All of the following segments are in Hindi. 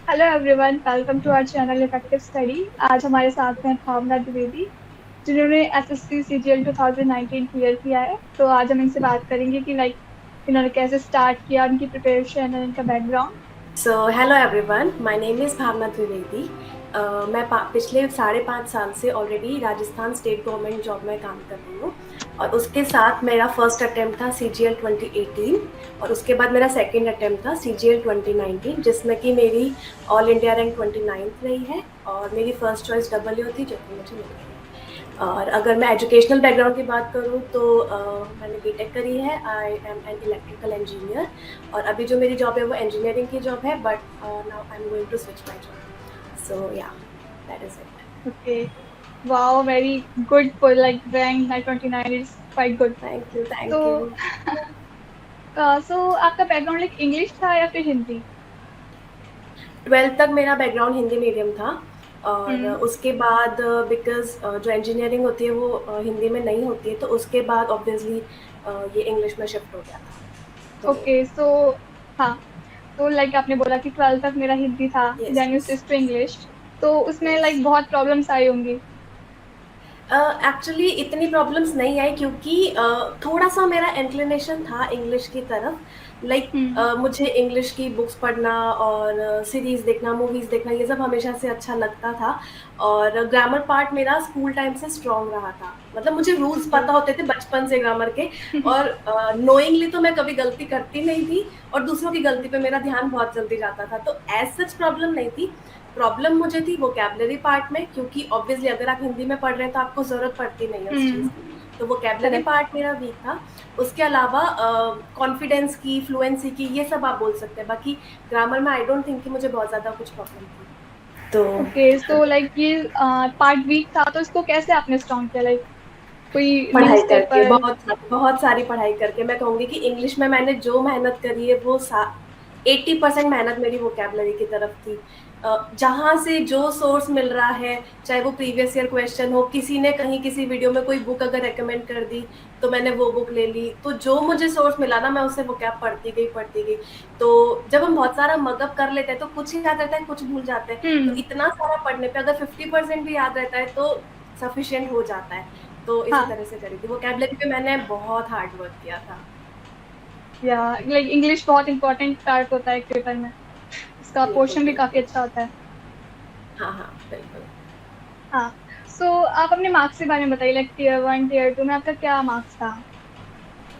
Hello everyone, welcome to our channel effective study. आज हमारे साथ हैं भावना द्विवेदी, जिन्होंने एसएससी सीजीएल 2019 क्लियर किया है। तो आज हम इनसे बात करेंगे कि इन्होंने कैसे स्टार्ट किया, उनकी प्रिपरेशन और इनका background. So hello everyone, my name is Bhavna Dwivedi. मैं पिछले 5.5 साल से already Rajasthan state government job में काम कर रही हूँ। और उसके साथ मेरा फर्स्ट अटेम्प्ट था CGL 2018 और उसके बाद मेरा सेकंड अटेम्प्ट था CGL 2019, जिसमें कि मेरी ऑल इंडिया रैंक 29th रही है और मेरी फर्स्ट चॉइस डब्ल्यू थी, जो कि मुझे मिल गई। और अगर मैं एजुकेशनल बैकग्राउंड की बात करूँ तो मैंने बीटेक करी है। I am an electrical engineer और अभी जो मेरी जॉब है वो इंजीनियरिंग की जॉब है, but now I am going to switch my job. So yeah, that is it. Okay, wow, very good for rank 929 is quite good. Thank you, तो थैंक यू। आपका बैकग्राउंड इंग्लिश था या फिर हिंदी? 12th तक मेरा बैकग्राउंड हिंदी मीडियम था और हम्म। उसके बाद बिकॉज जो इंजीनियरिंग होती है वो हिंदी में नहीं होती है, तो उसके बाद ऑब्वियसली ये इंग्लिश में शिफ्ट हो गया था। तो ओके, सो हाँ, तो आपने बोला कि 12th तक मेरा हिंदी था, yes, then you yes, switch to English. तो उसमें यस। बहुत प्रॉब्लम्स आई होंगी। एक्चुअली इतनी प्रॉब्लम्स नहीं आई क्योंकि थोड़ा सा मेरा इंक्लिनेशन था इंग्लिश की तरफ। लाइक हम्म। मुझे इंग्लिश की बुक्स पढ़ना और सीरीज देखना, मूवीज देखना, ये सब हमेशा से अच्छा लगता था। और ग्रामर पार्ट मेरा स्कूल टाइम से स्ट्रांग रहा था, मतलब मुझे रूल्स ओके। पता होते थे बचपन से ग्रामर के। और नोइंगली तो मैं कभी गलती करती नहीं थी और दूसरों की गलती पे मेरा ध्यान बहुत जल्दी जाता था, तो एज सच प्रॉब्लम नहीं थी। प्रॉब्लम मुझे थी वोकैबुलरी पार्ट में, क्योंकि ऑब्वियसली अगर आप हिंदी में पढ़ रहे हैं तो आपको ज़रूरत पड़ती नहीं है उस चीज़ हम्म। की। तो वोकैबुलरी करेक्ट। पार्ट मेरा वीक था। उसके अलावा कॉन्फिडेंस की, फ्लुएंसी की, ये सब आप बोल सकते हैं। बाकी ग्रामर में आई डोंट थिंक कि मुझे बहुत ज़्यादा कुछ प्रॉब्लम थी। तो ओके, सो ये पार्ट वीक था, तो इसको कैसे आपने स्ट्रॉन्ग किया? कोई पढ़ाई करके, न्यूज़पेपर? बहुत सारी पढ़ाई करके, मैं कहूँगी कि इंग्लिश में मैंने जो मेहनत करी है वो 80% मेहनत मेरी वोकैबुलरी की तरफ थी। जहाँ से जो सोर्स मिल रहा है, चाहे वो प्रीवियस ईयर क्वेश्चन हो, किसी ने कहीं किसी वीडियो में कोई बुक अगर रेकमेंड कर दी तो मैंने वो बुक ले ली। तो जो मुझे सोर्स मिला ना, मैं उससे वोकैब पढ़ती गई। तो जब हम बहुत सारा मगअप कर लेते हैं तो कुछ ही याद रहता है, कुछ भूल जाते हैं। तो हम्म। इतना सारा पढ़ने पे अगर 50% भी याद रहता है तो सफिशिएंट हो जाता है। तो इसी हाँ, तरह से करी थी। वोकैबुलरी पे मैंने बहुत हार्ड वर्क किया था। या इंग्लिश बहुत इंपॉर्टेंट पार्ट होता है एक पेपर में। इसका बिल्कुल, पोर्शन भी काफी बिल्कुल। अच्छा होता है। हाँ, हाँ, बिल्कुल। हाँ। सो आप अपने मार्क्स के बारे में बताइए, टीयर 1 टीयर 2 में आपका क्या मार्क्स था?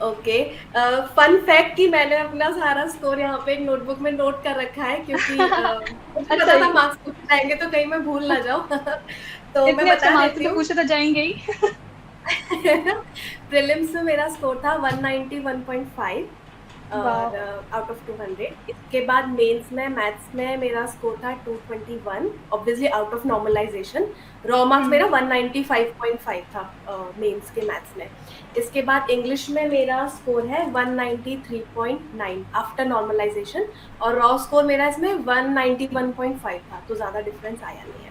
ओके। फन फैक्ट कि मैंने अपना सारा स्कोर यहाँ पे एक नोटबुक में नोट कर रखा है, क्योंकि मुझे अच्छा पता था ही। मार्क्स पूछे जाएँगे तो कहीं मैं भूल ना जाऊँ। तो मैं इतने अच्छे बता मार्क्स देती तो हूँ। पूछे तो जाएंगे ही। प्रीलिम्स में मेरा स्कोर था 191.5 और वाह। Out of 200। इसके बाद मेंस में मैथ्स में मेरा स्कोर था 221, obviously out of normalisation. Raw marks hmm. मेरा 195.5 था मेंस के मैथ्स में। इसके बाद इंग्लिश में मेरा स्कोर है 193.9 आफ्टर नॉर्मलाइजेशन और रॉ स्कोर मेरा इसमें 191.5 था, तो ज़्यादा डिफरेंस आया नहीं है।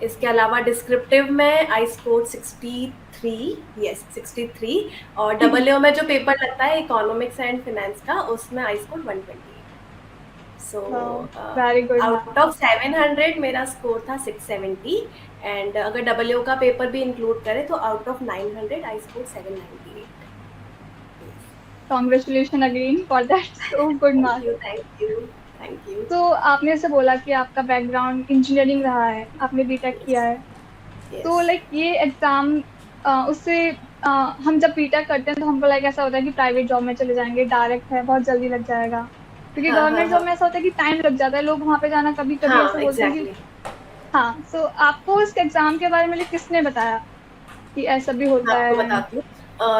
इसके अलावा डिस्क्रिप्टिव में आई स्कोर 63। यस, 63। और डबल ओ में जो पेपर लगता है इकोनॉमिक्स एंड फाइनेंस का, उसमें आई स्कोर 128। सो वाह, very good out of marks. 700 मेरा स्कोर था 670। एंड अगर डबल ओ का पेपर भी इंक्लूड करें तो out of 900 I score 798। Congratulation again for that so good thank marks. You, thank you, thank you. तो आपने जैसे बोला कि आपका बैकग्राउंड इंजीनियरिंग रहा है, आपने बीटेक यस, किया है। तो यस। ये एग्जाम, उससे हम जब बीटेक करते हैं तो हमको ऐसा होता है कि प्राइवेट जॉब में चले जाएंगे, डायरेक्ट है, बहुत जल्दी लग जाएगा। क्योंकि हाँ, हाँ, गवर्नमेंट जॉब हाँ। में ऐसा होता है कि टाइम लग जाता है, लोग वहां पे जाना कभी कभी हाँ, ऐसे बोलते हैं कि एग्जैक्टली। हाँ। सो आपको इस एग्जाम के बारे में किसने बताया कि ऐसा भी मैं होता आपको है? बताती हूँ।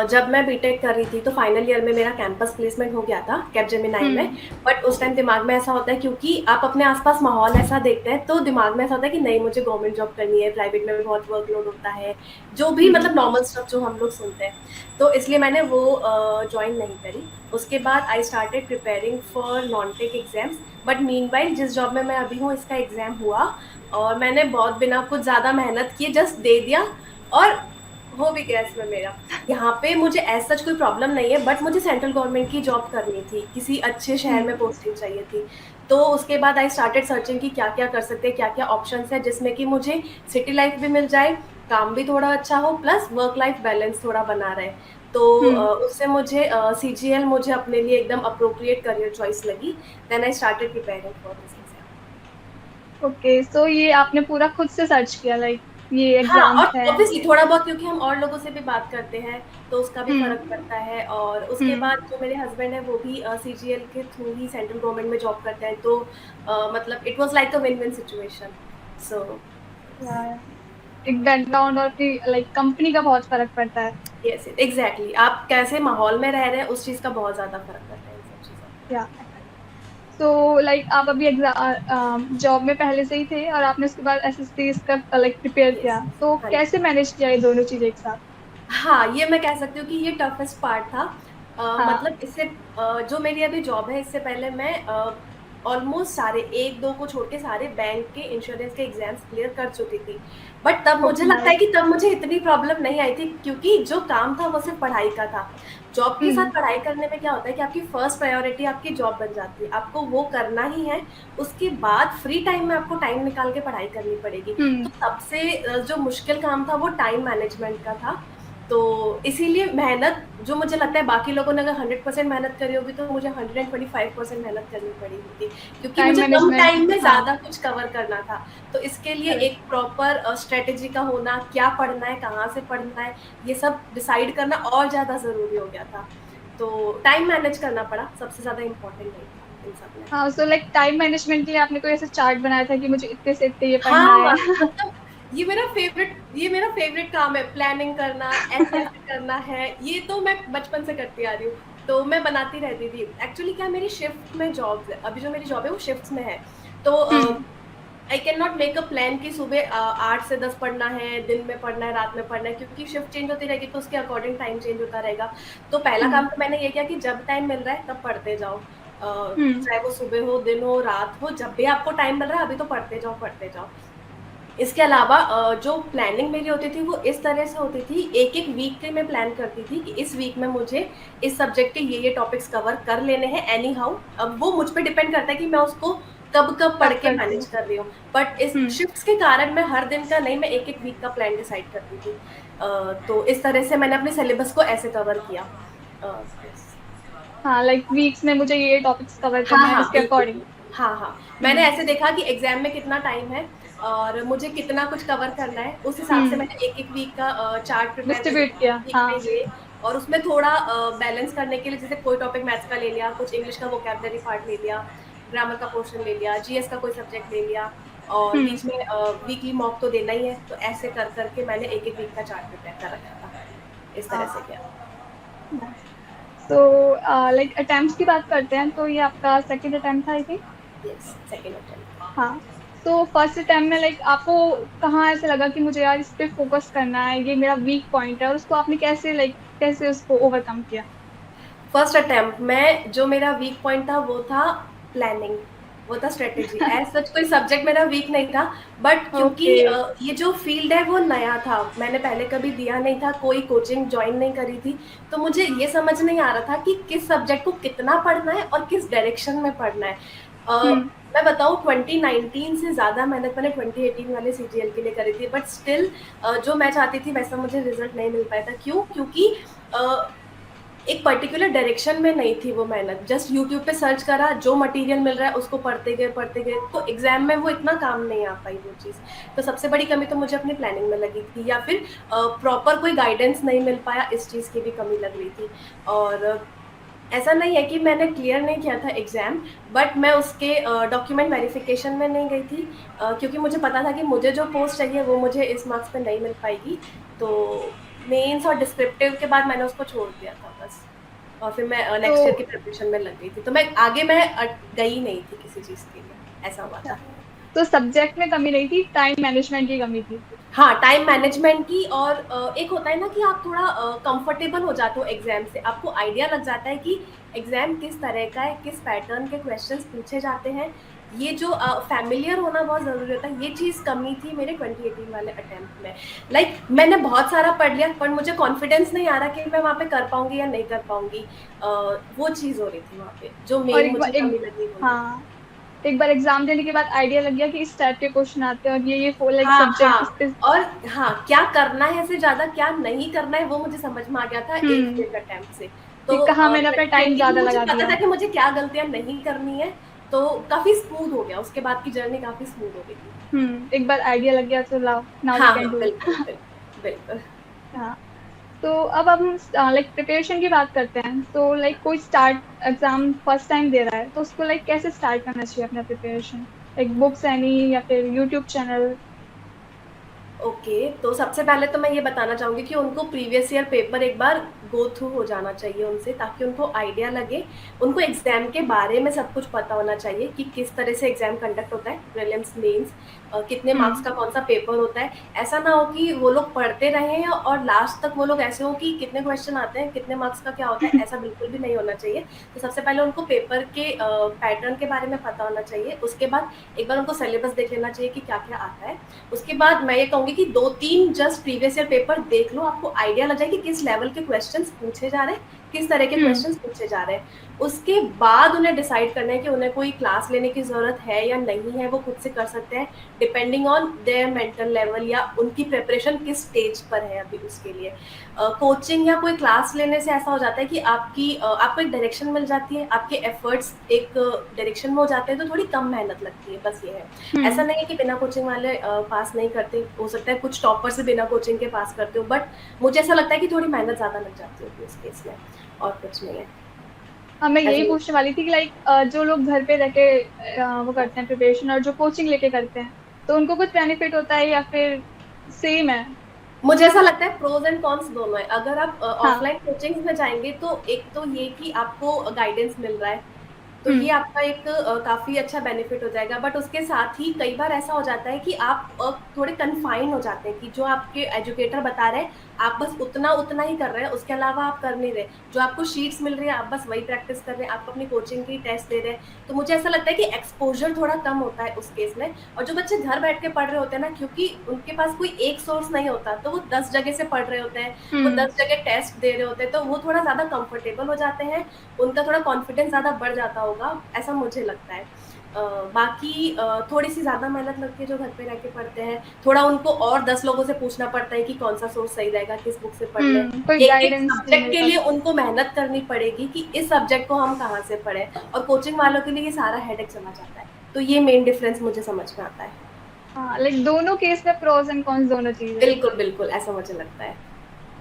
जब मैं बीटेक कर रही थी तो फाइनल ईयर में मेरा कैंपस प्लेसमेंट हो गया था कैपजेमिनाई में। हम्म। बट उस टाइम दिमाग में ऐसा होता है, क्योंकि आप अपने आसपास माहौल ऐसा देखते हैं तो दिमाग में ऐसा होता है कि नहीं, मुझे गवर्नमेंट जॉब करनी है, प्राइवेट में भी बहुत वर्कलोड होता है, जो भी हम्म। मतलब नॉर्मल स्टफ जो हम लोग सुनते हैं। तो इसलिए मैंने वो ज्वाइन नहीं करी। उसके बाद आई started preparing for non tech exams. But meanwhile जिस जॉब में मैं अभी हूँ इसका एग्जाम हुआ और मैंने बहुत बिना कुछ ज्यादा मेहनत किए जस्ट दे दिया और हो भी गया इसमें मेरा। यहाँ पे मुझे एज सच कोई प्रॉब्लम नहीं है, बट मुझे सेंट्रल गवर्नमेंट की जॉब करनी थी, किसी अच्छे शहर में हम्म। पोस्टिंग चाहिए थी। तो उसके बाद आई स्टार्टेड सर्चिंग कि क्या क्या कर सकते हैं, क्या क्या ऑप्शन है जिसमें कि मुझे सिटी लाइफ भी मिल जाए, काम भी थोड़ा अच्छा हो, प्लस वर्क लाइफ बैलेंस थोड़ा बना रहे। तो हम्म। उससे मुझे सीजीएल मुझे अपने लिए एकदम अप्रोप्रिएट करियर चॉइस लगी। Then I started preparing for this exam. Okay, so ये आपने पूरा खुद से सर्च किया, लाइक ये हाँ, और एग्जाम्स हैं? ऑब्वियसली थोड़ा बहुत क्योंकि हम और लोगों से भी बात करते हैं, तो उसका भी हम्म। फ़र्क पड़ता है। और उसके हम्म। बाद जो मेरे हस्बैंड हैं, वो भी सीजीएल के थ्रू ही सेंट्रल गवर्नमेंट में जॉब करते हैं, तो मतलब it was like a win-win situation. So यार, एक बैकग्राउंड और फिर लाइक कंपनी का बहुत फर्क पड़ता है। Yes, exactly. आप कैसे माहौल में रह रहे हैं, उस चीज़ का बहुत ज़्यादा फ़र्क पड़ता है इन सब चीज़ों में। या तो लाइक आप अभी जॉब में पहले से ही थे और आपने उसके बाद एसएससी इसका लाइक प्रिपेयर यस, किया, तो हाँ जी। कैसे मैनेज किया ये दोनों चीजें एक साथ? हाँ, ये मैं कह सकती हूँ कि ये टफ़ेस्ट पार्ट था। हाँ। मतलब इससे जो मेरी अभी जॉब है, इससे पहले मैं ऑलमोस्ट सारे 1-2 को छोड़ के सारे बैंक के, इंश्योरेंस के एग्ज़ाम्स क्लियर कर चुकी थी। बट तब मुझे ओके, लगता है नाइस। कि तब मुझे इतनी प्रॉब्लम नहीं आई थी, क्योंकि जो काम था वो सिर्फ़ पढ़ाई का था। जॉब के साथ हम्म। पढ़ाई करने में क्या होता है कि आपकी फर्स्ट प्रायोरिटी आपकी जॉब बन जाती है। आपको वो करना ही है, उसके बाद फ्री टाइम में आपको टाइम निकाल के पढ़ाई करनी पड़ेगी। हम्म। तो सबसे जो मुश्किल काम था वो टाइम मैनेजमेंट का था। तो इसीलिए मेहनत, जो मुझे लगता है बाकी लोगों ने अगर 100% मेहनत करी होगी, तो मुझे 125% मेहनत करनी पड़ी होगी, क्योंकि टाइम मुझे कम मैनेजमेंट, टाइम में हाँ। ज़्यादा कुछ कवर करना था। तो इसके लिए करेक्ट। एक प्रॉपर स्ट्रैटेजी का होना, क्या पढ़ना है, कहाँ से पढ़ना है, ये सब डिसाइड करना और ज़्यादा ज़रूरी हो गया था। तो टाइम मैनेज करना पड़ा, सबसे ज़्यादा इम्पोर्टेंट यही था इन सब में। हाँ, सो लाइक टाइम मैनेजमेंट के लिए आपने कोई ऐसा चार्ट बनाया था कि मुझे इतने से इतने ये पढ़ना हाँ, है? मतलब ये मेरा फ़ेवरेट काम है, प्लानिंग करना, ऐसे-ऐसे करना है, ये तो मैं बचपन से करती आ रही हूँ, तो मैं बनाती रहती थी। एक्चुअली क्या है, मेरी शिफ्ट में जॉब्स है, अभी जो मेरी जॉब है वो शिफ्ट्स में है, तो hmm. I can not make a plan कि सुबह 8 से 10 पढ़ना है, दिन में पढ़ना है, रात में पढ़ना है, क्योंकि शिफ्ट चेंज होती रहेगी, तो उसके अकॉर्डिंग टाइम चेंज होता रहेगा। तो पहला हम्म। काम तो मैंने ये किया कि जब टाइम मिल रहा है तब पढ़ते जाओ। हम्म। चाहे वो सुबह हो, दिन हो, रात हो, जब भी आपको टाइम मिल रहा है अभी तो पढ़ते जाओ, पढ़ते जाओ। इसके अलावा जो प्लानिंग मेरी होती थी वो इस तरह से होती थी, एक-एक वीक के मैं प्लान करती थी कि इस वीक में मुझे इस सब्जेक्ट के ये-ये टॉपिक्स कवर कर लेने हैं एनी हाउ। अब वो मुझ पे डिपेंड करता है कि मैं उसको कब-कब पढ़ कब के करती मैनेज हूँ। कर रही हूँ। बट इस हम्म। शिफ्ट्स के कारण मैं हर दिन का नहीं, मैं एक-एक वीक का प्लान डिसाइड करती थी। तो इस तरह से मैंने अपने सिलेबस को ऐसे कवर किया। यस। हाँ, लाइक वीक्स में मुझे ये टॉपिक्स कवर करना हाँ, है हाँ, उसके बिल्कुल, अकॉर्डिंग। बिल्कुल। हाँ, हाँ। मैंने हम्म। ऐसे देखा कि एग्ज़ाम में कितना टाइम है और मुझे कितना कुछ कवर करना है, उस हिसाब से हम्म। मैंने एक-एक वीक का चार्ट प्रिपेयर करके डिस्ट्रीब्यूट किया, वीक हाँ। में ये, और उसमें थोड़ा बैलेंस करने के लिए जैसे कोई टॉपिक मैथ्स का ले लिया, कुछ इंग्लिश का वोकैब्युलरी पार्ट ले लिया, ग्रामर का पोर्शन ले लिया, जीएस का कोई सब्जेक्ट ले लिया, और हम्म। बीच में वीकली मॉक तो देना ही है, तो ऐसे कर के मैंने एक-एक वीक का चार्ट प्रिपेयर कर रखा था। इस तरह से हाँ। किया। तो लाइक अटेम्प्ट्स की बात करते हैं, तो ये आपका सेकंड अटेम्प्ट था, I think. Yes, second attempt. हाँ। तो फर्स्ट अटेम्प्ट में लाइक आपको कहाँ ऐसे लगा कि मुझे यार इस पे फोकस करना है, ये मेरा वीक पॉइंट है, और उसको आपने कैसे लाइक कैसे उसको ओवरकम किया? फर्स्ट अटेम्प्ट में जो मेरा वीक पॉइंट था वो था प्लानिंग, वो था स्ट्रेटेजी। एज़ सच कोई सब्जेक्ट मेरा वीक नहीं था, बट क्योंकि ओके। ये जो फ़ील्ड है वो नया था, मैंने पहले कभी दिया नहीं था, कोई कोचिंग जॉइन नहीं करी थी, तो मुझे ये समझ नहीं आ रहा था कि किस सब्जेक्ट को कितना पढ़ना है और किस डायरेक्शन में पढ़ना है। हम्म। मैं बताऊँ, 2019 से ज़्यादा मेहनत मैंने 2018 वाले सीजीएल के लिए करी थी, बट स्टिल जो मैं चाहती थी वैसा मुझे रिज़ल्ट नहीं मिल पाया था। क्यों? क्योंकि अ, एक पर्टिकुलर डायरेक्शन में नहीं थी वो मेहनत, जस्ट यूट्यूब पे सर्च करा, जो मटेरियल मिल रहा है उसको पढ़ते गए, तो एग्ज़ाम में वो इतना काम नहीं आ पाई वो चीज़। तो सबसे बड़ी कमी तो मुझे अपनी प्लानिंग में लगी थी, या फिर प्रॉपर कोई गाइडेंस नहीं मिल पाया, इस चीज़ की भी कमी लग रही थी। और ऐसा नहीं है कि मैंने क्लियर नहीं किया था एग्ज़ाम, बट मैं उसके डॉक्यूमेंट वेरिफ़िकेशन में नहीं गई थी, क्योंकि मुझे पता था कि मुझे जो पोस्ट चाहिए वो मुझे इस मार्क्स पे नहीं मिल पाएगी। तो मेंस और डिस्क्रिप्टिव के बाद मैंने उसको छोड़ दिया था बस, और फिर मैं तो नेक्स्ट ईयर की प्रिपरेशन में लग गई थी। तो मैं आगे गई नहीं थी किसी चीज़ के लिए, ऐसा हुआ था। तो सब्जेक्ट में कमी नहीं थी, टाइम मैनेजमेंट की कमी थी। हाँ, टाइम मैनेजमेंट की, और एक होता है ना कि आप थोड़ा कंफर्टेबल हो जाते हो एग्ज़ाम से, आपको आइडिया लग जाता है कि एग्ज़ाम किस तरह का है, किस पैटर्न के क्वेश्चंस पूछे जाते हैं। ये जो फ़ैमिलियर होना बहुत ज़रूरी होता है, ये चीज़ कमी थी मेरे 2018 वाले अटेम्प्ट में। लाइक मैंने बहुत सारा पढ़ लिया, पर मुझे कॉन्फिडेंस नहीं आ रहा कि मैं वहाँ पे कर पाऊँगी या नहीं कर पाऊँगी। वो चीज़ हो रही थी वहाँ पे, जो और मेन मुझे कमी लगी वो ये थी। हाँ, एक बार एग्जाम देने के बाद आइडिया लग गया कि इस टाइप के क्वेश्चन आते हैं और ये फोर लाइक हाँ, सब्जेक्ट इस हाँ। पे। और हाँ, क्या करना है इससे ज़्यादा क्या नहीं करना है वो मुझे समझ में आ गया था एक हम्म। फेक अटेम्प्ट से। कि तो कहाँ मैंने अपना टाइम प्रैक्टिकली ज्यादा मुझे लगा पता दिया। था कि मुझे क्या गलतियाँ नहीं करनी है, तो काफ़ी स्मूथ हो गया, उसके बाद की जर्नी काफ़ी स्मूथ हो गई थी। एक बार आइडिया लग गया तो लाओ नाउ वी हाँ, कैन हाँ, डू बिल्कुल, इट। बिल्कुल, बिल्कुल। हाँ। तो अब हम लाइक प्रिपरेशन की बात करते हैं, तो लाइक कोई स्टार्ट एग्जाम फर्स्ट टाइम दे रहा है तो उसको लाइक कैसे स्टार्ट करना चाहिए अपना प्रिपरेशन, लाइक बुक्स एनी या फिर यूट्यूब चैनल। ओके, तो सबसे पहले तो मैं ये बताना चाहूँगी कि उनको प्रीवियस ईयर पेपर एक बार गो थ्रू हो जाना चाहिए उनसे, ताकि उनको आइडिया लगे। उनको एग्ज़ाम के बारे में सब कुछ पता होना चाहिए कि किस तरह से एग्ज़ाम कंडक्ट होता है, प्रीलिम्स, मेंस, कितने मार्क्स हम्म। का कौन-सा पेपर होता है। ऐसा ना हो कि वो लोग पढ़ते रहें और लास्ट तक वो लोग ऐसे हों कि कितने क्वेश्चन आते हैं, कितने मार्क्स का क्या होता है, ऐसा बिल्कुल भी नहीं होना चाहिए। तो सबसे पहले उनको पेपर के पैटर्न के बारे में पता होना चाहिए। उसके बाद एक बार उनको सिलेबस देख लेना चाहिए कि क्या-क्या आता है। उसके बाद मैं ये कहूँगी कि 2-3 जस्ट प्रीवियस ईयर पेपर देख लो, आपको आइडिया लग जाए कि किस लेवल के क्वेश्चंस पूछे जा रहे हैं, किस तरह के हम्म। क्वेश्चंस पूछे जा रहे हैं। उसके बाद उन्हें डिसाइड करना है कि उन्हें कोई क्लास लेने की ज़रूरत है या नहीं है, वो खुद से कर सकते हैं, depending on their mental level या उनकी प्रिपरेशन किस स्टेज पर है अभी उसके लिए। कोचिंग या कोई क्लास लेने से ऐसा हो जाता है कि आपको एक डायरेक्शन मिल जाती है, आपके एफर्ट्स एक डायरेक्शन में हो जाते हैं, तो थोड़ी कम मेहनत लगती है, बस ये है। ऐसा हम्म। नहीं है कि बिना कोचिंग वाले पास नहीं करते, हो सकता है कुछ टॉपर से बिना कोचिंग के पास करते हो, बट मुझे ऐसा लगता है कि थोड़ी मेहनत ज़्यादा लग जाती होगी उस केस में, और कुछ नहीं है। हाँ, मैं यही ऐसे पूछने वाली थी कि लाइक जो लोग घर पे रह के वो करते हैं प्रिपरेशन और जो कोचिंग लेके करते हैं, तो उनको कुछ बेनिफिट होता है या फिर सेम है। मुझे ऐसा लगता है प्रोज एंड कॉन्स दोनों है। अगर आप हाँ। ऑफलाइन कोचिंग्स में जाएँगे तो एक तो ये कि आपको गाइडेंस मिल रहा है, तो ये हम्म। आपका एक काफ़ी अच्छा बेनिफिट हो जाएगा। बट उसके साथ ही कई बार ऐसा हो जाता है कि आप थोड़े कन्फाइन हो जाते हैं कि जो आपके एजुकेटर बता रहे हैं, आप बस उतना ही कर रहे हैं, उसके अलावा आप कर नहीं रहे। जो आपको शीट्स मिल रही है, आप बस वही प्रैक्टिस कर रहे हैं, आप अपनी कोचिंग के ही टेस्ट दे रहे हैं। तो मुझे ऐसा लगता है कि एक्सपोज़र थोड़ा कम होता है उस केस में। और जो बच्चे घर बैठ के पढ़ रहे होते हैं ना, क्योंकि उनके पास कोई एक सोर्स नहीं होता, तो वो 10 जगह से पढ़ रहे होते हैं, वो हम्म। 10 जगह टेस्ट दे रहे होते हैं, तो वो थोड़ा ज़्यादा कंफर्टेबल हो जाते हैं, उनका थोड़ा कॉन्फिडेंस ज़्यादा बढ़ जाता होगा, ऐसा मुझे लगता है। बाकी थोड़ी-सी ज़्यादा मेहनत लगती है जो घर पे रह के पढ़ते हैं, थोड़ा उनको और 10 लोगों से पूछना पड़ता है कि कौन-सा सोर्स सही रहेगा, किस बुक से पढ़ लें। कोई एक-एक गाइडेंस नहीं सब्जेक्ट मिल के लिए पाता। उनको मेहनत करनी पड़ेगी कि इस सब्जेक्ट को हम कहाँ से पढ़ें, और कोचिंग वालों के लिए ये सारा हेडेक चला जाता है। तो ये मेन डिफरेंस मुझे समझ में आता है। हाँ, लाइक दोनों केस में प्रोज एंड कॉन्स दोनों चीजें हैं। बिल्कुल, बिल्कुल, ऐसा मुझे लगता है।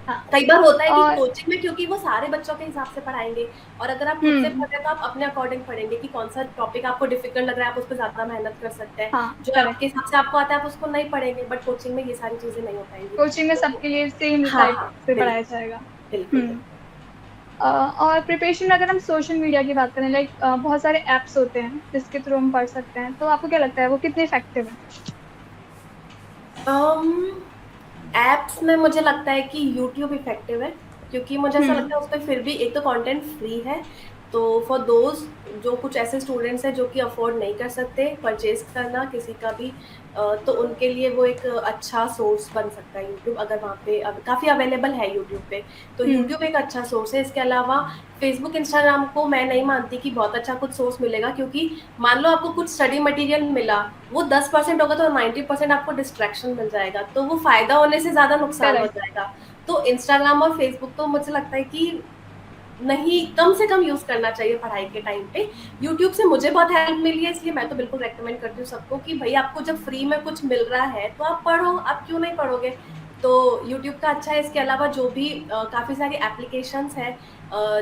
हाँ। कई बार होता है कि और कोचिंग में क्योंकि वो सारे बच्चों के हिसाब से पढ़ाएँगे, और अगर आप खुद से हम्म। पढ़ रहे हैं तो आप अपने अकॉर्डिंग पढ़ेंगे कि कौन-सा टॉपिक आपको डिफिकल्ट लग रहा है, आप उस पे ज़्यादा मेहनत कर सकते हैं। हाँ, जो करेक्ट। आपके हिसाब से आपको आता है, आप उसको नहीं पढ़ेंगे, बट कोचिंग में ये सारी चीज़ें नहीं हो पाएँगी। कोचिंग में तो सबके लिए सेम हाँ, टाइप हाँ, से पढ़ाया बिल्कुल, जाएगा। बिल्कुल, हम्म। बिल्कुल। और प्रिपरेशन में अगर हम सोशल मीडिया की बात करें, लाइक बहुत सारे एप्स होते हैं जिसके थ्रू हम पढ़ सकते हैं, तो आपको क्या लगता है वो कितने इफेक्टिव है। अम, ऐप्स में मुझे लगता है कि यूट्यूब इफ़ेक्टिव है, क्योंकि मुझे ऐसा हम्म। लगता है उसपे फिर भी एक तो कंटेंट फ्री है, तो फॉर दोज़ जो कुछ ऐसे स्टूडेंट्स हैं जो कि अफ़ोर्ड नहीं कर सकते परचेज़ करना किसी का भी, तो उनके लिए वो एक अच्छा सोर्स बन सकता है यूट्यूब, अगर वहाँ पे अब काफ़ी अवेलेबल है यूट्यूब पे, तो हम्म। यूट्यूब एक अच्छा सोर्स है। इसके अलावा फ़ेसबुक, इंस्टाग्राम को मैं नहीं मानती कि बहुत अच्छा कुछ सोर्स मिलेगा, क्योंकि मान लो आपको कुछ स्टडी मटेरियल मिला, वो 10% होगा तो 90% आपको डिस्ट्रैक्शन मिल जाएगा, तो वो फ़ायदा होने से ज़्यादा नुकसान हो करेक्ट। जाएगा। तो इंस्टाग्राम और फ़ेसबुक तो मुझे लगता है कि नहीं, कम से कम यूज़ करना चाहिए पढ़ाई के टाइम पे। यूट्यूब से मुझे बहुत हेल्प मिली है, इसलिए मैं तो बिल्कुल रेकमेंड करती हूँ सबको कि भई आपको जब फ्री में कुछ मिल रहा है, तो आप पढ़ो, आप क्यों नहीं पढ़ोगे? तो यूट्यूब का अच्छा है। इसके अलावा जो भी काफ़ी सारी एप्लीकेशंस हैं,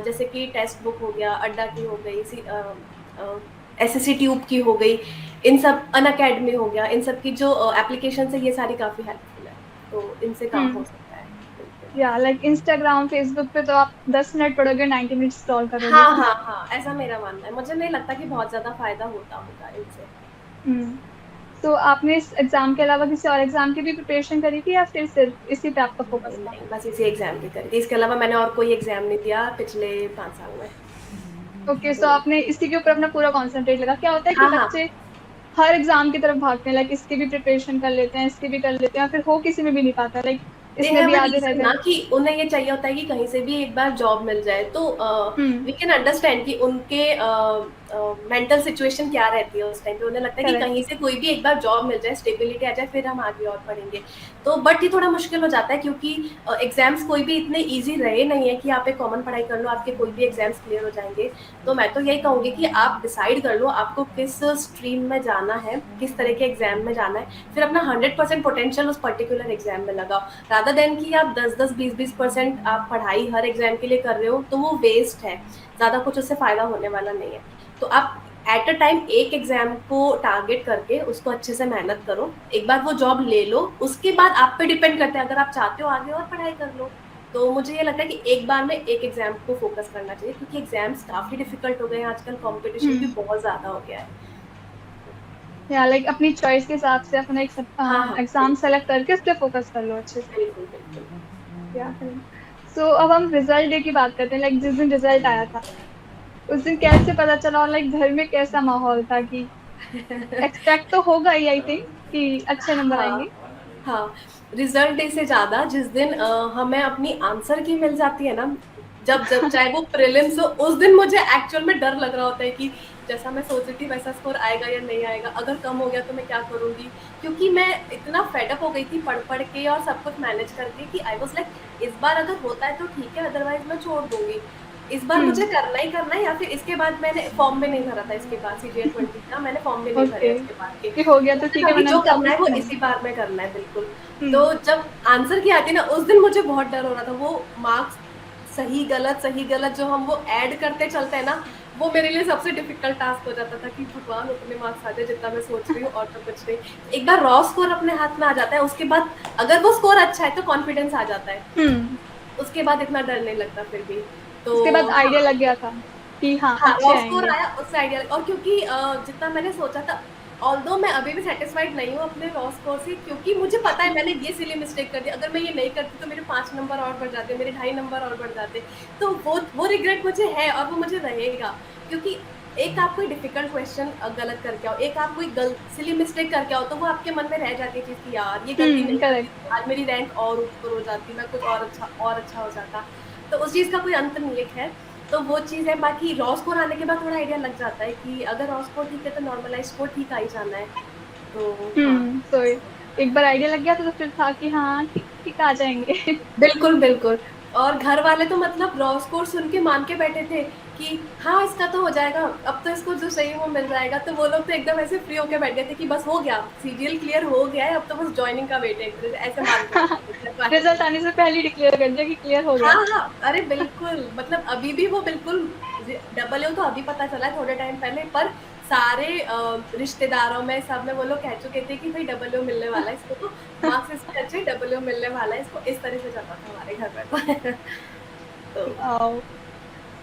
जैसे कि टेक्स्ट बुक हो गया, अड्डा की हो गई, अ, एसएससी ट्यूब की हो गई, इन सब, अनअकैडमी हो गया, इन सब की जो एप्लीकेशंस है, ये सारी काफ़ी हेल्पफुल है। तो इनसे काम हो हम्म। सकता है। बिल्कुल। या लाइक इंस्टाग्राम फेसबुक पे तो आप 10 मिनट पढ़ोगे 90 मिनट स्क्रॉल करोगे। हाँ, हाँ, हाँ, ऐसा मेरा मानना है। मुझे नहीं लगता कि बहुत ज़्यादा फ़ायदा होता होगा इनसे। हम्म। तो आपने इस एग्जाम के अलावा किसी और एग्जाम की भी प्रिपरेशन करी थी या फिर सिर्फ इसी पे आपका फोकस नहीं, था। नहीं, बस इसी एग्ज़ाम की करी थी। इसके अलावा मैंने और कोई एग्ज़ाम नहीं दिया पिछले 5 साल में। ओके, सो तो आपने इसी के ऊपर अपना पूरा कॉन्सेंट्रेट लगा। क्या होता है कि हाँ, हाँ। बच्चे हर एग्जाम की तरफ भागते हैं, लाइक इसकी भी प्रिपरेशन कर लेते हैं, इसकी भी कर लेते हैं, फिर हो किसी में भी नहीं पाता, लाइक दे इसमें भी हैव अ आधे रह रीज़न ना जाए। कि उन्हें ये चाहिए होता है कि कहीं से भी एक बार जॉब मिल जाए। तो हम्म। वी कैन अंडरस्टैंड कि उनके मेंटल सिचुएशन क्या रहती है उस टाइम पे। उन्हें लगता है कि करेक्ट। कहीं से कोई भी एक बार जॉब मिल जाए, स्टेबिलिटी आ जाए, फिर हम आगे और पढ़ेंगे। तो बट ये थोड़ा मुश्किल हो जाता है, क्योंकि एग्जाम्स कोई भी इतने ईजी रहे नहीं है कि आप एक कॉमन पढ़ाई कर लो आपके कोई भी एग्जाम्स क्लियर हो जाएंगे। तो मैं तो यही कहूंगी कि आप डिसाइड कर लो आपको किस स्ट्रीम में जाना है, किस तरह के एग्जाम में जाना है, फिर अपना 100% पोटेंशियल उस पर्टिकुलर एग्जाम में लगाओ। रादर देन कि आप 10-10 20-20% आप पढ़ाई हर एग्जाम के लिए कर रहे हो, तो वो वेस्ट है, ज्यादा कुछ उससे फायदा होने वाला नहीं है। तो आप एट अ टाइम एक एग्जाम को टारगेट करके उसको अच्छे से मेहनत करो, एक बार वो जॉब ले लो, उसके बाद आप पे डिपेंड करते हैं, अगर आप चाहते हो आगे और पढ़ाई कर लो। तो मुझे ये लगता है कि एक बार में एक एग्जाम को फोकस करना चाहिए, क्योंकि एग्जाम्स काफी डिफिकल्ट हो गए हैं आजकल, कंपटीशन भी हम्म। बहुत ज्यादा हो गया है। या लाइक अपनी चॉइस के हिसाब से अपना एक हाँ हाँ, एग्जाम बिल्कुल सेलेक्ट करके उस पर फोकस कर लो अच्छे से। बिल्कुल बिल्कुल। या सो अब हम रिजल्ट डे की बात करते हैं, लाइक जिस दिन रिजल्ट आया था उस दिन कैसे पता चला, और लाइक घर में कैसा माहौल था कि एक्सपेक्ट तो होगा ही आई थिंक कि अच्छे नंबर हाँ आएंगे। हाँ, रिजल्ट डे से ज्यादा जिस दिन हमें अपनी आंसर की मिल जाती है ना, जब जब चाहे वो प्रीलिम्स हो, उस दिन मुझे एक्चुअल में डर लग रहा होता है कि जैसा मैं सोच रही थी वैसा स्कोर आएगा या नहीं आएगा, अगर कम हो गया तो मैं क्या करूंगी। क्योंकि मैं इतना फेडअप हो गई थी पढ़ पढ़ के और सब कुछ मैनेज करके कि आई वाज लाइक इस बार अगर होता है तो ठीक है, अदरवाइज मैं छोड़ दूंगी। इस बार मुझे करना ही करना है, या फिर इसके बाद मैंने फॉर्म भी नहीं भरा था, इसके बाद CGL 20 का मैंने फॉर्म भी नहीं भरे ओके, इसके बाद के। कि हो गया तो तो मुझे ठीक है अभी वरना जो तो करना है कुछ वो नहीं। इसी बार में करना है, बिल्कुल। तो हम्म। जब आंसर की आती है ना, उस दिन मुझे बहुत डर हो रहा था। वो मार्क्स सही गलत जो हम वो ऐड करते चलते हैं ना, वो मेरे लिए सबसे डिफिकल्ट टास्क हो जाता था कि भगवान उतने मार्क्स आ जाए जितना मैं सोच रही हूँ, और तो कुछ नहीं। एक बार रॉ स्कोर अपने हाथ में आ जाता है, उसके बाद अगर वो स्कोर अच्छा है तो कॉन्फिडेंस आ जाता है, हम्म। उसके बाद इतना डर नहीं लगता फिर भी। तो उसके बाद आइडिया हाँ, लग गया था कि हाँ हाँ, अच्छे रॉ स्कोर आएंगे। आया उससे आइडिया। और क्योंकि जितना मैंने सोचा था, ऑल्दो मैं अभी भी सेटिस्फाइड नहीं हूँ अपने रॉ स्कोर से, क्योंकि मुझे पता है मैंने ये सिली मिस्टेक कर दी, अगर मैं ये नहीं करती तो मेरे 5 नंबर और बढ़ जाते, मेरे 2.5 नंबर और बढ़ जाते। तो वो रिग्रेट मुझे है और वो मुझे रहेगा। क्योंकि एक आप कोई डिफिकल्ट क्वेश्चन गलत करके आओ, एक आप कोई सिली मिस्टेक करके आओ, तो वो आपके मन में रह जाती है चीज की, यार ये गलती नहीं करती करेक्ट। थी, आज मेरी रैंक और ऊपर हो जाती, मैं कुछ और अच्छा हो जाता। तो उस चीज का कोई अंत नहीं है, खैर। तो वो चीज़ है। बाकी रॉ स्कोर आने के बाद थोड़ा आइडिया लग जाता है कि अगर रॉ स्कोर ठीक है तो नॉर्मलाइज स्कोर ठीक आ ही जाना है। तो हाँ, तो एक बार आइडिया लग गया था तो फिर था कि हाँ ठीक ठीक आ जाएंगे। बिल्कुल बिल्कुल। और घर वाले तो मतलब रॉ स्कोर सुन के मान के बैठे थे कि हाँ इसका तो हो जाएगा, अब तो इसको जो चाहिए वो मिल जाएगा। तो वो लोग तो एकदम ऐसे फ्री होके बैठ गए थे कि बस हो गया, CGL क्लियर हो गया है, अब तो बस ज्वाइनिंग का वेट है, एक तरह से ऐसे मान के बैठे थे घर वाले रिजल्ट तो। आने से पहले डिक्लेयर कर दिया कि क्लियर हो हाँ गया। हाँ, अरे बिल्कुल, मतलब अभी भी वो बिल्कुल डबल तो अभी पता चला है थोड़े टाइम पहले, पर सारे रिश्तेदारों में सब में वो लोग कह चुके थे कि भाई डबल मिलने वाला है इसको, तो मार्क्स इसके अच्छे, डबल मिलने वाला है इसको, इस तरह से चल रहा था हमारे घर में तो। तो आओ।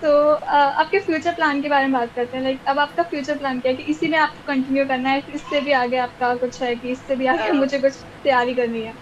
तो आपके फ्यूचर प्लान के बारे में बात करते हैं, लाइक अब आपका फ्यूचर प्लान क्या है कि इसी में आपको कंटिन्यू करना है, फिर इससे भी आगे आपका कुछ है कि इससे भी आगे मुझे कुछ तैयारी करनी है।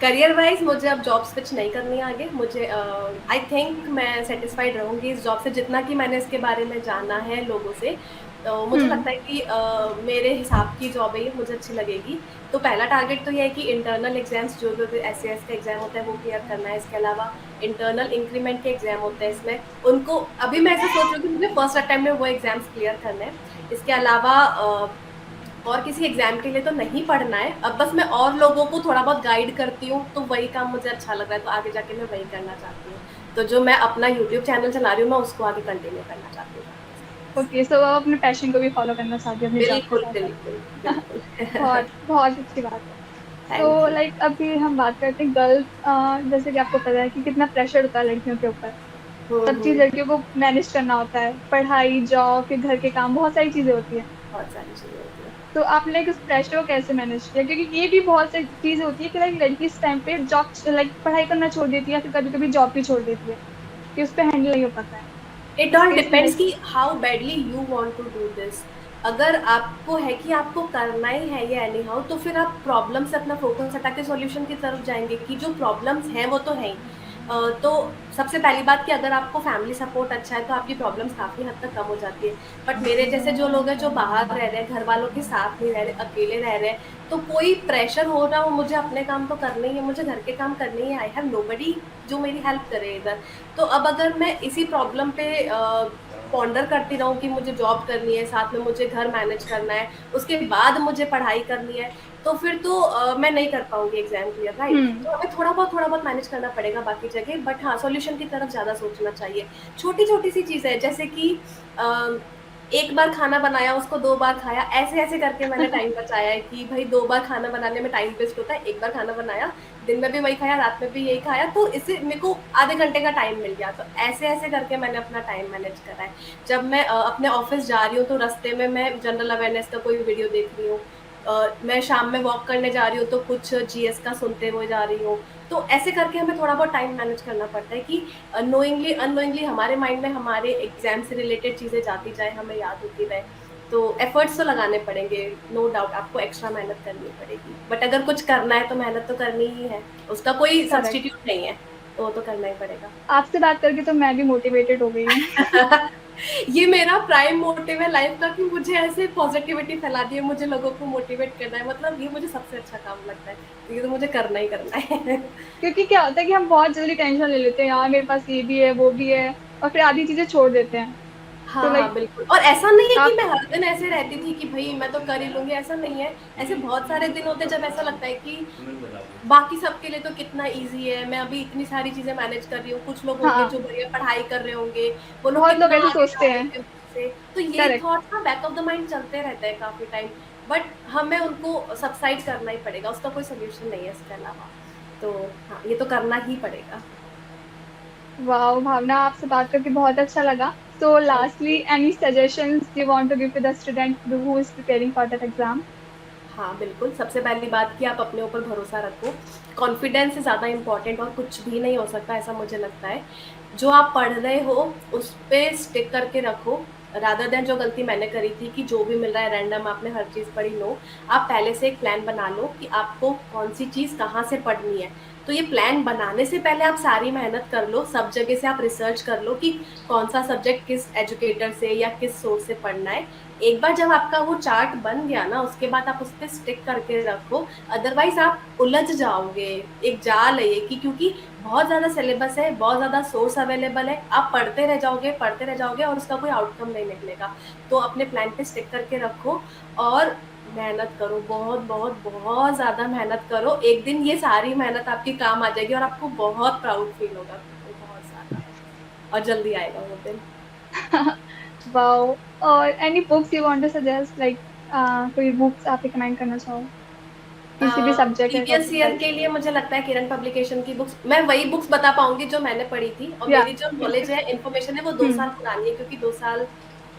करियर वाइज मुझे अब जॉब स्विच नहीं करनी है आगे। मुझे आई थिंक मैं सेटिस्फाइड रहूंगी इस जॉब से, जितना कि मैंने इसके बारे में जाना है लोगों से। तो मुझे हम्म। लगता है कि मेरे हिसाब की जॉब है ये, मुझे अच्छी लगेगी। तो पहला टारगेट तो ये है कि इंटरनल एग्जाम्स जो जो SAS का एग्जाम होता है वो क्लियर करना है। इसके अलावा इंटरनल इंक्रीमेंट के एग्जाम होते हैं इसमें, उनको अभी मैं ऐसा सोच रही हूँ कि मुझे फर्स्ट अटेम्प्ट में वो एग्जाम्स क्लियर करने हैं। इसके अलावा और किसी एग्जाम के लिए तो नहीं पढ़ना है, अब बस मैं और लोगों को थोड़ा बहुत गाइड करती हूँ, तो वही काम मुझे अच्छा लग रहा है, तो आगे जाके मैं वही करना चाहती हूँ। तो जो मैं अपना यूट्यूब चैनल चला रही हूँ, मैं उसको आगे कंटिन्यू करना चाहती हूँ। ओके, सो आप अपने पैशन को भी फॉलो करना चाहती हैं अपनी जॉब के बिल्कुल साथ बिल्कुल साथ। बिल्कुल। बहुत बहुत अच्छी बात है। थैंक तो यू। लाइक अभी हम बात करते हैं गर्ल्स, जैसे कि आपको पता है कि कितना प्रेशर होता है लड़कियों के ऊपर। सब चीज हम्म, लड़कियों को मैनेज करना होता है, पढ़ाई, जॉब, फिर घर के काम, बहुत सारी चीजें होती हैं। बहुत सारी चीजें होती है। तो आपने उस प्रेशर को कैसे मैनेज किया, क्योंकि ये भी बहुत सारी चीजें होती है कि लाइक लड़की इस टाइम पे जॉब, लाइक पढ़ाई करना छोड़ देती है, फिर कभी कभी जॉब भी छोड़ देती है कि उस पर हैंडल नहीं हो पाता है। इट इस ऑल केस में डिपेंड्स लाइक। कि how badly you want to do this. अगर आपको है कि आपको करना ही है ये एनी हाउ, तो फिर आप प्रॉब्लम से अपना फोकस हटा के सॉल्यूशन की तरफ जाएंगे कि जो प्रॉब्लम्स हैं वो तो हैं ही। तो सबसे पहली बात कि अगर आपको फैमिली सपोर्ट अच्छा है तो आपकी प्रॉब्लम्स काफी हद तक कम हो जाती है। बट मेरे जैसे जो लोग हैं जो बाहर रह रहे हैं, घर वालों के साथ नहीं रह रहे, अकेले रह रहे हैं, तो कोई प्रेशर हो ना हो, मुझे अपने काम तो करने ही है, मुझे घर के काम करने ही है, आई हैव नोबडी जो मेरी हेल्प करे इधर। तो अब अगर मैं इसी प्रॉब्लम पे पॉन्डर करती रहूँ कि मुझे जॉब करनी है, साथ में मुझे घर मैनेज करना है, उसके बाद मुझे पढ़ाई करनी है, तो फिर तो मैं नहीं कर पाऊँगी एग्ज़ाम क्लियर, राइट? हम्म। तो हमें थोड़ा बहुत मैनेज करना पड़ेगा बाकी जगह, बट हाँ, सॉल्यूशन की तरफ ज़्यादा सोचना चाहिए। छोटी-छोटी सी चीज़ है, जैसे कि अ, एक बार खाना बनाया, उसको 2 बार खाया, ऐसे-ऐसे करके मैंने टाइम बचाया है कि भई 2 बार खाना बनाने में टाइम वेस्ट होता है, 1 बार खाना बनाया, दिन में भी वही खाया, रात में भी यही खाया, तो इससे मेरे को आधे घंटे का टाइम मिल गया। तो ऐसे-ऐसे करके मैंने अपना टाइम मैनेज करा है। जब मैं अपने ऑफ़िस जा रही हूँ, तो रास्ते में मैं जनरल अवेयरनेस का कोई वीडियो देख रही हूँ। मैं शाम में वॉक करने जा रही हूँ, तो कुछ जीएस का सुनते हुए जा रही हूँ। तो ऐसे करके हमें थोड़ा बहुत टाइम मैनेज करना पड़ता है कि नोइंगली अननोइंगली हमारे माइंड में हमारे एग्ज़ाम से रिलेटेड चीज़ें जाती जाएँ, हमें याद होती रहे। तो एफर्ट्स तो लगाने पड़ेंगे, नो डाउट आपको एक्स्ट्रा मेहनत करनी पड़ेगी। बट अगर कुछ करना है तो मेहनत तो करनी ही है, उसका कोई करेक्ट। सब्स्टिट्यूट नहीं है, तो वो तो करना ही पड़ेगा। आपसे बात करके तो मैं भी मोटिवेटेड हो गई हूँ। ये मेरा प्राइम मोटिव है लाइफ का कि मुझे ऐसे पॉजिटिविटी फैलानी है, मुझे लोगों को मोटिवेट करना है, मतलब ये मुझे सबसे अच्छा काम लगता है, तो ये तो मुझे करना ही करना है। क्योंकि क्या होता है कि हम बहुत जल्दी टेंशन ले लेते हैं, यार मेरे पास ये भी है, वो भी है, और फिर आधी चीज़ें छोड़ देते हैं। तो हाँ, हाँ, लाइक बिल्कुल। और ऐसा नहीं है कि आप मैं हर दिन ऐसे रहती थी कि भई मैं तो कर ही लूँगी, ऐसा नहीं है। ऐसे बहुत सारे दिन होते हैं जब ऐसा लगता है कि बाकी सबके लिए तो कितना ईज़ी है, मैं अभी इतनी सारी चीज़ें मैनेज कर रही हूँ। कुछ लोग होंगे हाँ, जो बढ़िया पढ़ाई कर रहे होंगे, वो लोग बहुत लोग कितना ऐसे आगे सोचते जा रहे हैं। होंगे मुझसे। तो ये करेक्ट। थॉट्स ना बैक ऑफ द माइंड चलते रहते हैं काफ़ी टाइम, बट हमें उनको सबसाइड करना ही पड़ेगा, उसका कोई सॉल्यूशन नहीं है इसके अलावा। तो हाँ, ये तो करना ही पड़ेगा। वाओ! भावना, आपसे बात करके बहुत अच्छा लगा। So thank lastly, you. any suggestions you want to give to the student who is preparing for that exam? हाँ, बिल्कुल, सबसे पहली बात कि आप अपने ऊपर भरोसा रखो। कॉन्फिडेंस से ज़्यादा इम्पोर्टेंट और कुछ भी नहीं हो सकता, ऐसा मुझे लगता है। जो आप पढ़ रहे हो, उस पे स्टिक करके रखो, रादर देन जो गलती मैंने करी थी कि जो भी मिल रहा है रैंडम आपने हर चीज़ पढ़ी, नो। आप पहले से एक प्लान बना लो कि आपको कौन-सी चीज़ कहाँ से पढ़नी है। तो ये प्लान बनाने से पहले आप सारी मेहनत कर लो, सब जगह से आप रिसर्च कर लो कि कौन-सा सब्जेक्ट किस एजुकेटर से या किस सोर्स से पढ़ना है। एक बार जब आपका वो चार्ट बन गया ना, उसके बाद आप उस पे स्टिक करके रखो, अदरवाइज़ आप उलझ जाओगे। एक जाल है ये कि क्योंकि बहुत ज़्यादा सिलेबस है, बहुत ज़्यादा सोर्स अवेलेबल है, आप पढ़ते रह जाओगे और उसका कोई आउटकम नहीं निकलेगा। तो अपने प्लान पे स्टिक करके रखो और मेहनत करो, बहुत-बहुत, बहुत ज़्यादा मेहनत करो। एक दिन ये सारी मेहनत आपके काम आ जाएगी और आपको बहुत प्राउड फील होगा खुद पे, बहुत ज़्यादा, और जल्दी आएगा वो दिन। वाओ! और any books you want to suggest, like कोई बुक्स आप रिकमेंड करना चाहो? किसी भी सब्जेक्ट या प्रीवियस टॉपिक ईयर वाइज़? के लिए मुझे लगता है किरण पब्लिकेशन की बुक्स, मैं वही बुक्स बता पाऊँगी जो मैंने पढ़ी थी, और या मेरी जो नॉलेज है, इन्फॉर्मेशन है, वो 2 हुँ, साल पुरानी है क्योंकि 2 साल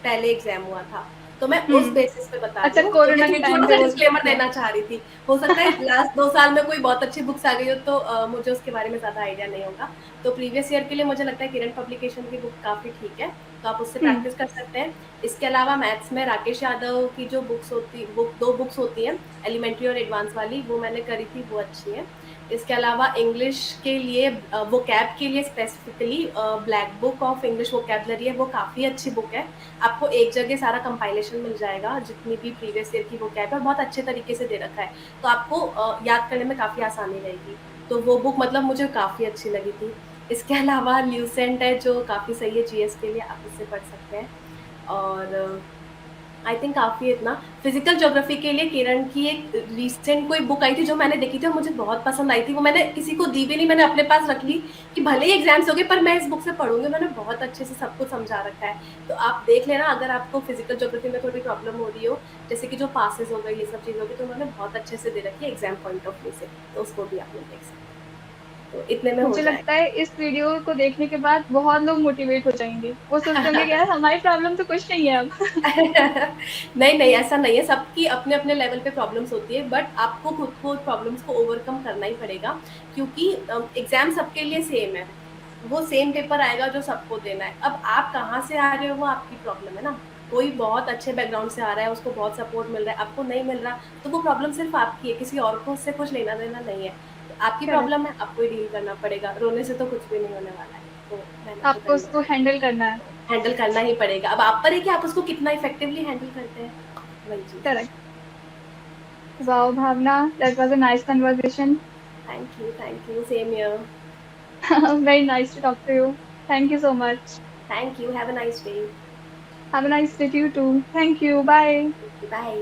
पहले एग्ज़ाम हुआ था। तो मैं उस हुँ। बेसिस पे बता रही अच्छा, हूँ, तो मैं कोरोना के टाइम पे छोटा-सा वो डिस्क्लेमर या देना चाह रही थी। हो सकता है लास्ट 2 साल में कोई बहुत अच्छी बुक्स आ गई हो, तो मुझे उसके बारे में ज़्यादा आइडिया नहीं होगा। तो प्रीवियस ईयर के लिए मुझे लगता है किरण पब्लिकेशन की बुक काफ़ी ठीक है, तो आप उससे हुँ, प्रैक्टिस कर सकते हैं। इसके अलावा मैथ्स में राकेश यादव की जो बुक 2 बुक्स होती हैं, एलिमेंट्री और एडवांस वाली, वो मैंने करी थी, वो अच्छी है। इसके अलावा इंग्लिश के लिए वोकैब के लिए specifically black book of English vocabulary है, वो काफ़ी अच्छी बुक है। आपको एक जगह सारा कंपाइलेशन मिल जाएगा, जितनी भी प्रीवियस ईयर की वोकैब है, बहुत अच्छे तरीके से दे रखा है। तो आपको याद करने में काफ़ी आसानी रहेगी। तो वो बुक मतलब मुझे काफ़ी अच्छी लगी थी। इसके अलावा ल्यूसेंट है जो काफ़ी सही है जीएस के लिए, आप उससे पढ़ सकते हैं। और आई थिंक काफ़ी इतना। फिज़िकल ज्योग्राफी के लिए किरण की एक रीसेंट कोई बुक आई थी जो मैंने देखी थी और मुझे बहुत पसंद आई थी। वो मैंने किसी को दी भी नहीं, मैंने अपने पास रख ली कि भले ही एग्ज़ाम्स हो गए पर मैं इस बुक से पढ़ूँगी। उन्होंने बहुत अच्छे से सब कुछ समझा रखा है। तो आप देख लेना, अगर आपको फिज़िकल ज्योग्राफी में थोड़ी प्रॉब्लम हो रही हो, जैसे कि जो पासेस हो गए, ये सब चीज़ हो गई, तो उन्होंने बहुत अच्छे से दे रखी है एग्ज़ाम पॉइंट ऑफ व्यू से। तो उसको भी आप लोग देख सकते हैं। तो इतने में हो मुझे लगता जाएगा। है इस वीडियो को देखने के बाद बहुत लोग मोटिवेट हो जाएँगे। वो सोचते होंगे कि यार हमारी प्रॉब्लम तो कुछ नहीं है अब। नहीं, नहीं, ऐसा नहीं है, सबकी अपने-अपने लेवल पे प्रॉब्लम्स होती है, बट आपको खुद को प्रॉब्लम्स को ओवरकम करना ही पड़ेगा, क्योंकि एग्ज़ाम सबके लिए सेम है। वो सेम पेपर आएगा जो सबको देना है। अब आप कहाँ से आ रहे हो, वो आपकी प्रॉब्लम है ना। कोई बहुत अच्छे बैकग्राउंड से आ रहा है, उसको बहुत सपोर्ट मिल रहा है, आपको नहीं मिल रहा, तो वो प्रॉब्लम सिर्फ़ आपकी है, किसी और को उससे कुछ लेना-देना नहीं है। तो आपकी करेक्ट। प्रॉब्लम है, आपको ही डील करना पड़ेगा, रोने से तो कुछ भी नहीं होने वाला है, तो मेहनत तो आपको करनी उसको पड़ेगी। हैंडल करना है। हैंडल करना ही पड़ेगा। अब आप पर है कि आप उसको कितना इफेक्टिवली हैंडल करते हैं, वही चीज़ है। Correct. Wow Bhavana, that was a nice conversation. Thank you, same here. Very nice to talk to you. Thank you so much. Thank you, have a nice day. Have a nice day to you too. Thank you, bye. Bye.